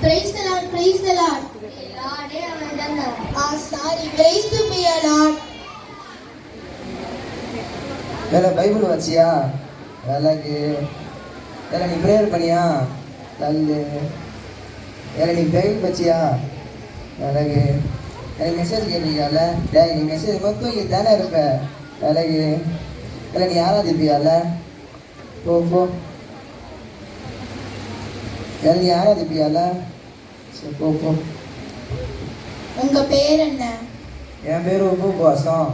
Praise the Lord, praise the Lord. Sorry, praise to be a Lord. வேலை Bible வச்சியா வேலைக்கு வேலை நீ prayer பண்ணியா நல்லு வேலை நீ பைபிள் வச்சியா வேலைக்கு எனக்கு மெசேஜ் கேட்டிருக்கியால டேய் நீ மெசேஜ் மொத்தம் இங்கே தானே இருப்ப வேலைக்கு இல்லை நீ ஆராதிப்பியால போ போ வேலை நீ ஆராதிப்பியால சரி போ போ. உங்க பேர் என்ன? என் பேர் உபவாசம்.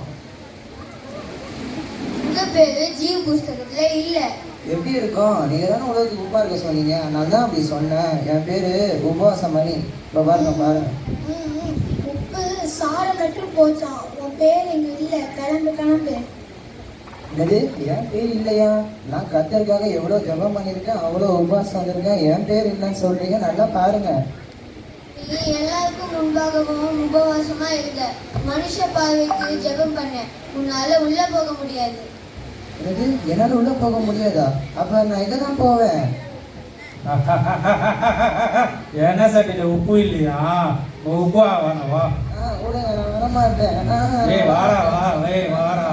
உங்க பேரு ஜீவ புஸ்தகத்துல இல்ல. எப்படி இருக்கும்? நீங்க தானே உலகத்துக்கு உப்பா இருக்க சொன்னீங்க, நான் தான் அப்படி சொன்னேன். என் பேரு உபவாசம் மணி. இப்ப பாருங்க பாருங்க. உப்பு சாரம் மட்டும் போச்சான். உன் பேர் இங்க இல்ல. கிளம்பு கிளம்பு. என்னது என் பேர் இல்லையா? நான் கர்த்தருக்காக எவ்வளவு ஜெபம் பண்ணியிருக்கேன், அவ்வளவு உபவாசம் வந்திருக்கேன். என் பேர் இல்லைன்னு சொல்றீங்க, நல்லா பாருங்க. நீ எல்லாருக்கும் முன்பாகவும் உபவாசமா இருந்த மனுஷ பார்வைக்கு ஜெபம் பண்ண உன்னால உள்ள போக முடியாது. என்னது என்னால உள்ள போக முடியாதா? அப்ப நான் எங்க தான் போவேன்? என்ன சாப்பிட்ட உப்பு இல்லையா? உப்பா வானவா விடுங்க, நான் வரமாட்டேன். ஏய் வாடா வா, ஏய் வாடா.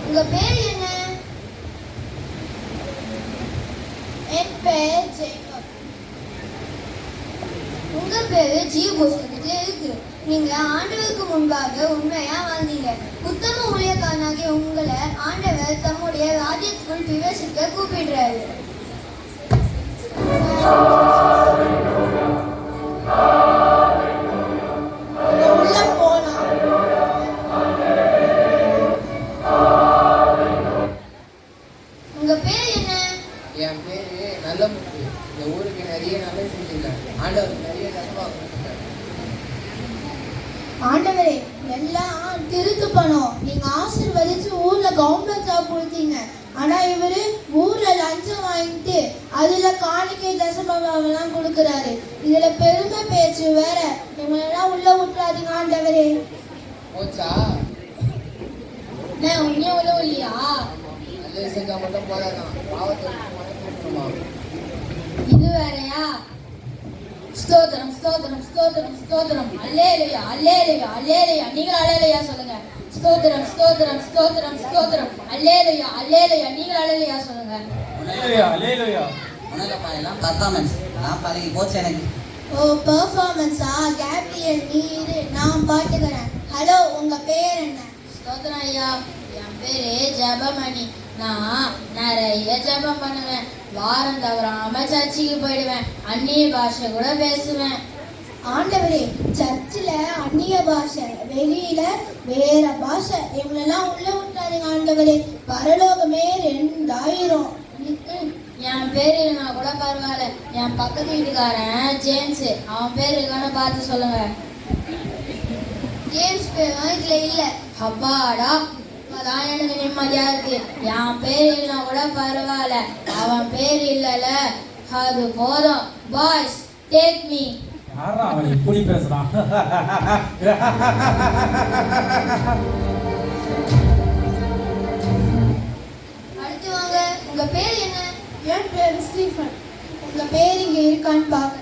உங்க பேர் என்ன? என் பேர் ஜேக்கப். உங்க பேரு ஜீவ புஸ்தகத்துல இருக்கு. நீங்க ஆண்டவருக்கு முன்பாக உண்மையா வாழ்ந்தீங்க. உத்தம ஊழியக்காரனாகிய உங்களை ஆண்டவர் தம்முடைய ராஜ்யத்துக்குள் பிரவேசிக்க கூப்பிடுறாரு. உள்ள போலாம். உங்க பேர் என்ன? என் பேரு நல்ல முத்து. இந்த ஊருக்கு நிறைய நல்ல செஞ்சிருக்கேன். ஆண்டவருக்கு நிறைய தசமா கொடுத்துருக்கேன். ஆண்டவரே, எல்லாம் திருத்து பணம். நீங்க ஆசீர்வதிச்சு ஊர்ல கவர்மெண்ட் ஜாப் கொடுத்தீங்க. ஆனா இவரு ஊர்ல லஞ்சம் வாங்கிட்டு அதுல காணிக்கை தசமெல்லாம் கொடுக்கறாரு. இதுல பெருமை பேச்சு வேற. இவங்களெல்லாம் உள்ள விட்டுறாதீங்க ஆண்டவரே. போச்சா? நான் உன்னைய உள்ள இல்லையா? நல்ல செஞ்சா மட்டும் போதாதான், பாவத்தை மன்னிக்கணுமா? இது வேறயா? ஸ்தோத்திரம் ஸ்தோத்திரம் ஸ்தோத்திரம் ஸ்தோத்திரம். அல்லேலூயா அல்லேலூயா அல்லேலூயா. நீங்கள் அல்லேலூயா சொல்லுங்க. ஸ்தோத்திரம் ஸ்தோத்திரம் ஸ்தோத்திரம் ஸ்தோத்திரம். அல்லேலூயா அல்லேலூயா. நீங்கள் அல்லேலூயா சொல்லுங்க. அல்லேலூயா அல்லேலூயா. உனக்குப்பா எல்லாம் பர்ஃபார்மன்ஸ். நான் பழகி போச்சு எனக்கு. ஓ பெர்ஃபார்மன்ஸா? கேப்ரியல் நீ இரு, நான் பாத்துக்கிறேன். ஹலோ, உங்க பேர் என்ன? ஸ்தோத்திரம் ஐயா. என் பேரு ஜெபமணி. நான் நிறைய ஜெபம் பண்ணுவேன். வாரம் தவறாம சர்ச்சுக்கு போயிடுவேன். அந்நிய பாஷை கூட பேசுவேன். ஆண்டவரே, சர்ச்சில் அந்நிய பாஷை, வெளியில வேற பாஷை. இவங்களெல்லாம் உள்ள விட்டாருங்க ஆண்டவரே. பரலோகமே 2000. என் பேர் இல்லைனா கூட பரவாயில்ல. என் பக்கத்து வீட்டுக்காரன் ஜேம்ஸ், அவன் பேர் இருக்கான்னு பார்த்து சொல்லுங்க. ஜேம்ஸ் பேரும் இதுல இல்ல. அப்பாடா, அதான் எனக்கு நிம்மதியா இருக்கு. என் பேர் இல்லைனா கூட பரவாயில்ல, அவன் பேர் இல்லல, அது போதும். Boys, take me. யாரா அவன் இப்படி பேசுறான்? அடுத்து வாங்க. உங்க பேர் என்ன? என் பேர் ஸ்டீஃபன். உங்க பேர் இங்க இருக்கான்னு பாக்குறேன்.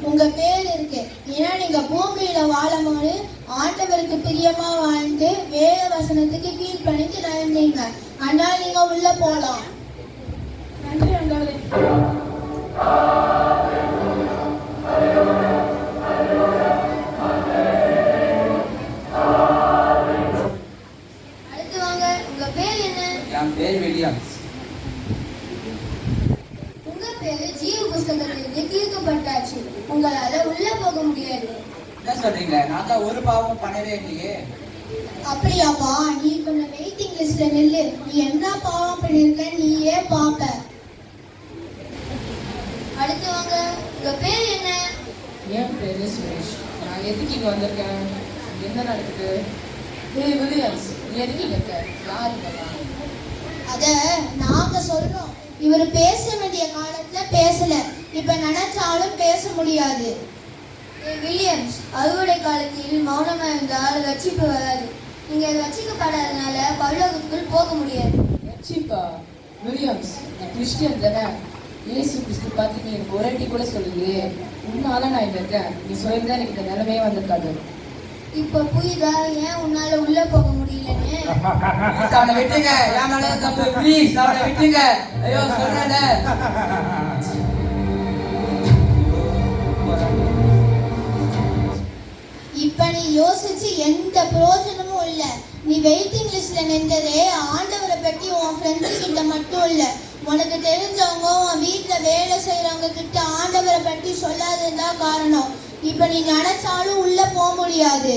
உங்க பேர் இருக்கு. ஏன்னா நீங்க பூமியில வாழும்போது ஆண்டவருக்கு பிரியமா வாழ்ந்து வேத வசனத்துக்கு கீழ்ப்பணிந்து நடந்தீங்க. ஆனா நீங்க உள்ள போலாம். நன்றி ஆண்டவரே. அடுத்து வாங்க. உங்க பேர் என்ன? என் பேர் வில்லியம்ஸ். உங்க பேரு ஜீவ புஸ்தகத்திலிருந்து தீர்க்கப்பட்டாச்சு. உங்களால உள்ள போக முடியாது. என்ன சொல்றீங்க? நான் தான் ஒரு பாவமும் பண்ணவே இல்லையே. அப்படியாப்பா? நீ கொஞ்சம் வெயிட்டிங் லிஸ்ட்ல நில்லு. நீ என்ன பாவம் பண்ணிருக்க நீயே பாப்ப. அடுத்து வாங்க. உங்க பேர் என்ன? என் பேரு சுரேஷ். நான் எதுக்கு இங்க வந்திருக்கேன்? என்ன நடக்குது? ஏய் வில்லியம்ஸ், நீ எதுக்கு இங்க இருக்க? யாருக்கெல்லாம்? அத நாங்க சொல்றோம். இவர் பேச வேண்டிய காலத்துல பேசல. இப்ப நினைச்சாலும் பேச முடியாது. வில்லியம்ஸ், அறுவடை காலத்தில் மௌனமா இருந்தால் ரட்சிப்பு வராது. நீங்க ரட்சிக்கப்படாதனால பரலோகத்துக்குள் போக முடியாது. ரட்சிப்பா வில்லியம்ஸ், நான் கிறிஸ்டியன் தானே. இயேசு கிறிஸ்து பார்த்து நீ எனக்கு ஒரு வாட்டி கூட சொல்லலையே. உன்னால நான் இங்க இருக்கேன். நீ சொல்லியிருந்தா எனக்கு இந்த நிலைமையே வந்திருக்காது. இப்ப புரியுதா ஏன் உன்னால உள்ள போக முடியலன்னு? அவனை விட்டுங்க, என் மேல தப்பு. ப்ளீஸ் அவனை விட்டுங்க. ஐயோ சொல்றேன்ல. இப்ப நீ யோசிச்சு எந்த பிரயோஜனமும் இல்ல. நீ வெயிட்டிங் லிஸ்ட்ல நின்றதே ஆண்டவரை பற்றி உன் ஃப்ரெண்ட்ஸ் கிட்ட மட்டும் இல்ல, உனக்கு தெரிஞ்சவங்க உன் வீட்டுல வேலை செய்யறவங்க கிட்ட ஆண்டவரை பற்றி சொல்லாததுதான் காரணம். இப்ப நீ நினைச்சாலும் உள்ள போக முடியாது.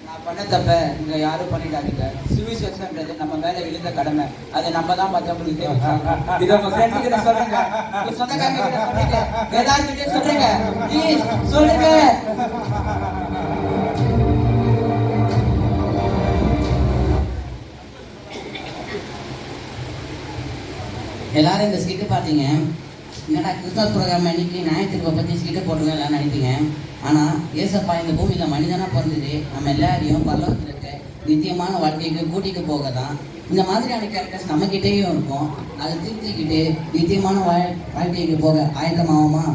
நான் பண்ண தப்ப நீங்க யாரும் பண்ணிடாதீங்க. சுவிசேஷம்ன்றது நம்ம மேல விழுந்த கடமை. அதை நம்ம தான் மற்றவங்களுக்கு தெரிவிக்கணும். இதை உங்க ஃப்ரெண்ட்ஸ் கிட்ட சொல்லுங்க, உங்க சொந்தக்காரங்க கிட்ட சொல்லுங்க, எல்லார்கிட்ட சொல்லுங்க. ப்ளீஸ் சொல்லுங்க. எல்லாரும் இந்த ஸ்கிட்டு பார்த்தீங்க. என்னடா கிறிஸ்மஸ் ப்ரோக்ராம் அன்னைக்கு ஞாயிற்றுக்கிழமை பற்றி ஸ்கிட்டு போட்டுருங்க எல்லாம் நினைப்பீங்க. ஆனால் ஏசப்பா இந்த பூமியில் மனிதனாக பிறந்தது நம்ம எல்லாரையும் பரலோகத்தில் இருக்க நித்தியமான வாழ்க்கைக்கு கூட்டிகிட்டு போக தான். இந்த மாதிரியான கேரக்டர்ஸ் நம்மக்கிட்டேயும் இருக்கும். அதை திருத்திக்கிட்டு நித்தியமான வாழ்க்கைக்கு போக ஆயத்தமாகுமா?